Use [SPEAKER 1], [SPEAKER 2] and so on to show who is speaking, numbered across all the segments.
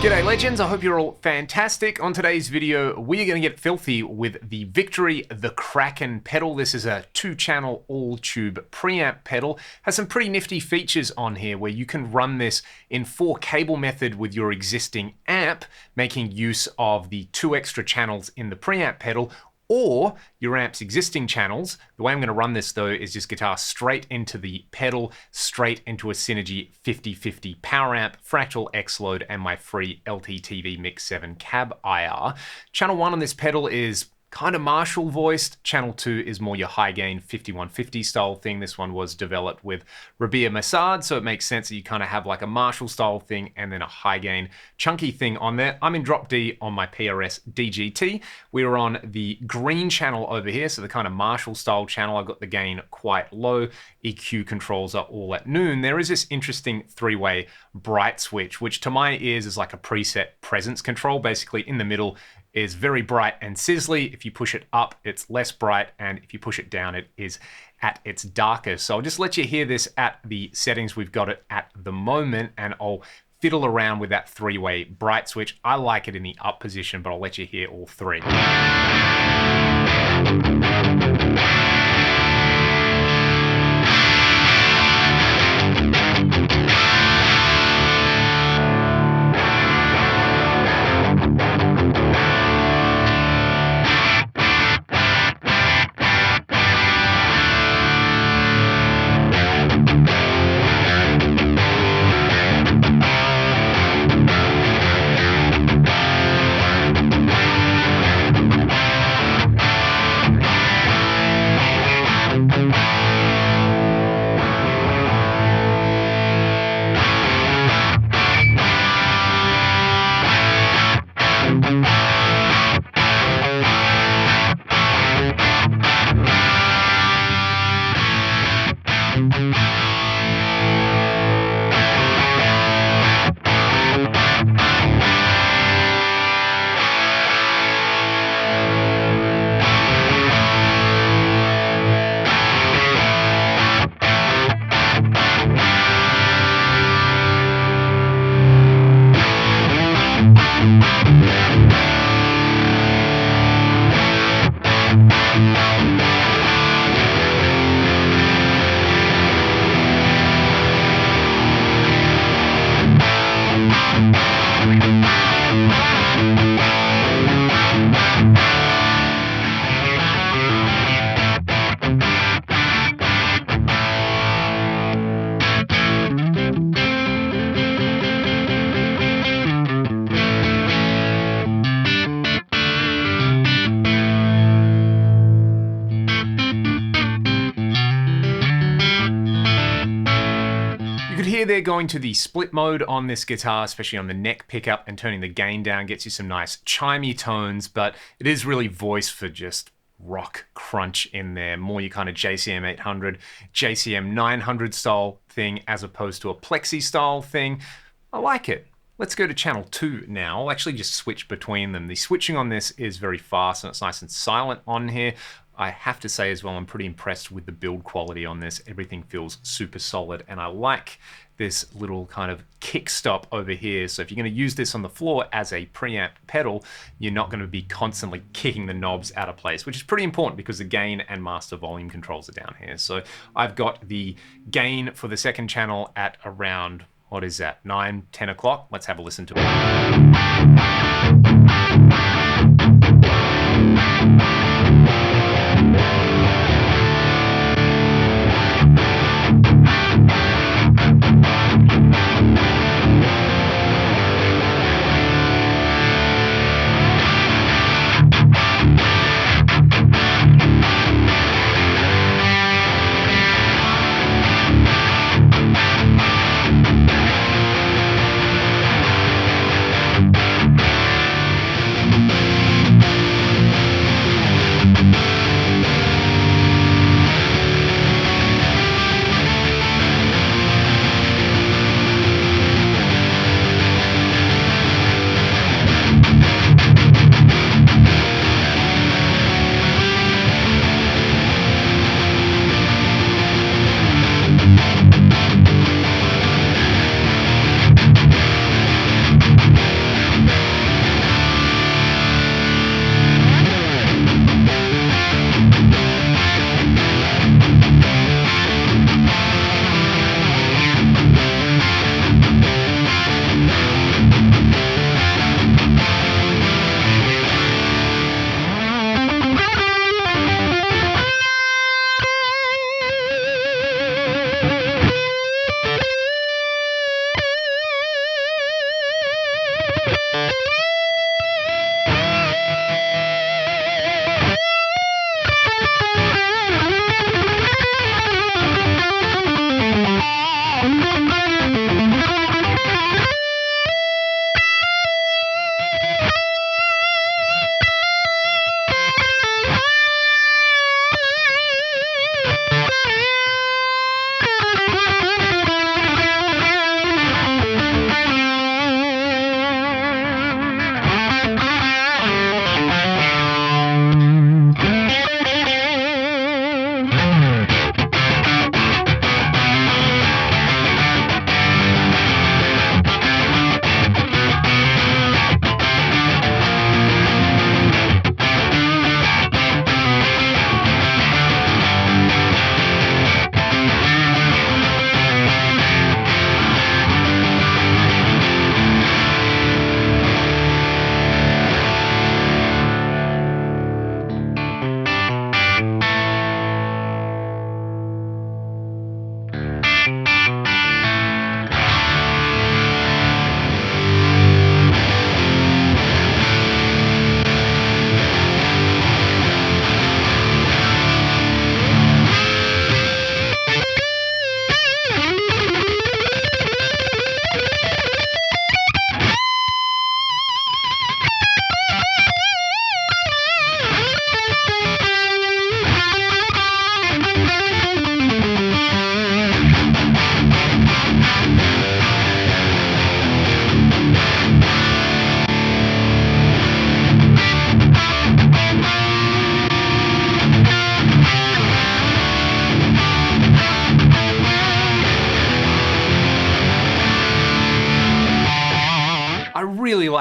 [SPEAKER 1] G'day legends, I hope you're all fantastic. On today's video, we are going to get filthy with the Victory the Kraken pedal. This is a 2-channel all-tube preamp pedal. Has some pretty nifty features on here where you can run this in 4-cable method with your existing amp, making use of the 2 extra channels in the preamp pedal, or your amp's existing channels. The way I'm going to run this though is just guitar straight into the pedal, straight into a Synergy 5050 power amp, fractal X load, and my free LTTV Mix 7 cab IR. Channel 1 on this pedal is kind of Marshall voiced. Channel 2 is more your high gain 5150 style thing. This one was developed with Rabea Massad, so it makes sense that you kind of have like a Marshall style thing and then a high gain chunky thing on there. I'm in drop D on my PRS DGT. We're on the green channel over here, so the kind of Marshall style channel. I've got the gain quite low. EQ controls are all at noon. There is this interesting 3-way bright switch, which to my ears is like a preset presence control. Basically in the middle is very bright and sizzly. If you push it up, it's less bright, and if you push it down, it is at its darkest. So I'll just let you hear this at the settings we've got it at the moment, and I'll fiddle around with that 3-way bright switch. I like it in the up position, but I'll let you hear all 3. Here they're going to the split mode on this guitar, especially on the neck pickup, and turning the gain down gets you some nice chimey tones, but it is really voiced for just rock crunch in there, more your kind of JCM 800, JCM 900 style thing as opposed to a plexi style thing. I like it. Let's go to channel 2 now. I'll actually just switch between them. The switching on this is very fast and it's nice and silent on here. I have to say as well, I'm pretty impressed with the build quality on this. Everything feels super solid, and I like this little kind of kick stop over here. So if you're going to use this on the floor as a preamp pedal, you're not going to be constantly kicking the knobs out of place, which is pretty important because the gain and master volume controls are down here. So I've got the gain for the second channel at around, what is that, 9, 10 o'clock? Let's have a listen to it.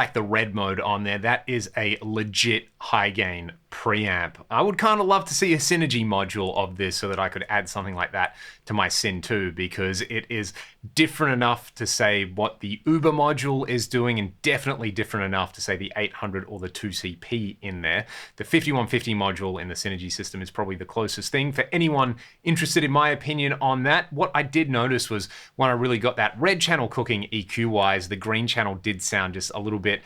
[SPEAKER 1] like the red mode on there. That is a legit high gain preamp. I would kind of love to see a synergy module of this so that I could add something like that to my Syn 2, because it is different enough to say what the Uber module is doing, and definitely different enough to say the 800 or the 2CP in there. The 5150 module in the synergy system is probably the closest thing for anyone interested in my opinion on that. What I did notice was when I really got that red channel cooking EQ wise, the green channel did sound just a little bit,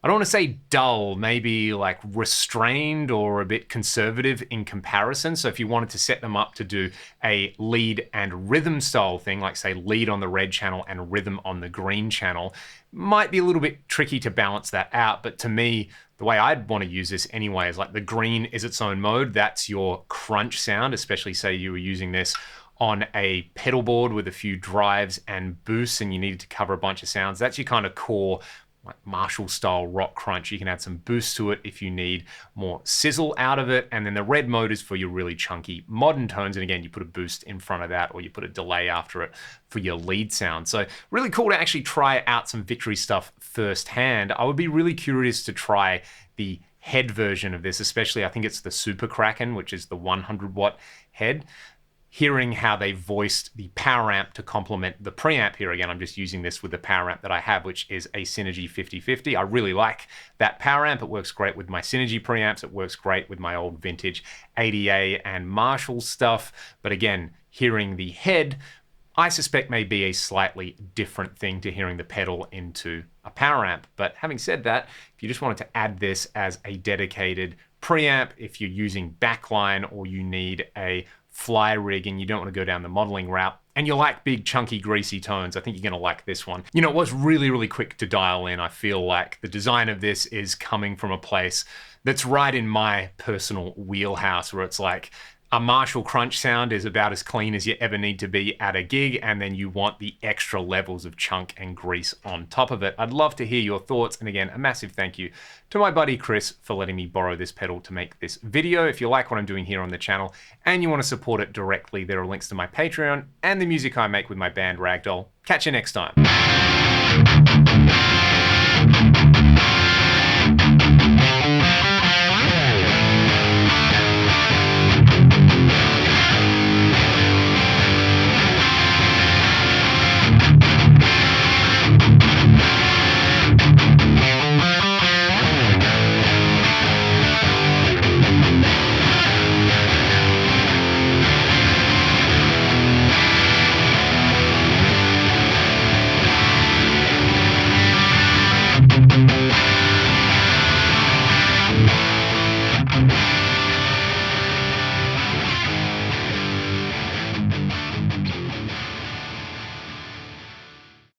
[SPEAKER 1] I don't want to say dull, maybe like restrained or a bit conservative in comparison. So if you wanted to set them up to do a lead and rhythm style thing, like say lead on the red channel and rhythm on the green channel, might be a little bit tricky to balance that out. But to me, the way I'd want to use this anyway is like the green is its own mode. That's your crunch sound, especially say you were using this on a pedal board with a few drives and boosts and you needed to cover a bunch of sounds. That's your kind of core like Marshall style rock crunch. You can add some boost to it if you need more sizzle out of it. And then the red mode is for your really chunky modern tones. And again, you put a boost in front of that or you put a delay after it for your lead sound. So really cool to actually try out some Victory stuff firsthand. I would be really curious to try the head version of this, especially I think it's the Super Kraken, which is the 100 watt head. Hearing how they voiced the power amp to complement the preamp here. Again, I'm just using this with the power amp that I have, which is a Synergy 5050. I really like that power amp. It works great with my Synergy preamps. It works great with my old vintage ADA and Marshall stuff. But again, hearing the head, I suspect may be a slightly different thing to hearing the pedal into a power amp. But having said that, if you just wanted to add this as a dedicated preamp, if you're using backline or you need a fly rig and you don't want to go down the modeling route and you like big chunky greasy tones, I think you're going to like this one. You know, it was really quick to dial in. I feel like the design of this is coming from a place that's right in my personal wheelhouse, where it's like a Marshall crunch sound is about as clean as you ever need to be at a gig, and then you want the extra levels of chunk and grease on top of it. I'd love to hear your thoughts, and again, a massive thank you to my buddy Chris for letting me borrow this pedal to make this video. If you like what I'm doing here on the channel and you want to support it directly, there are links to my Patreon and the music I make with my band Ragdoll. Catch you next time.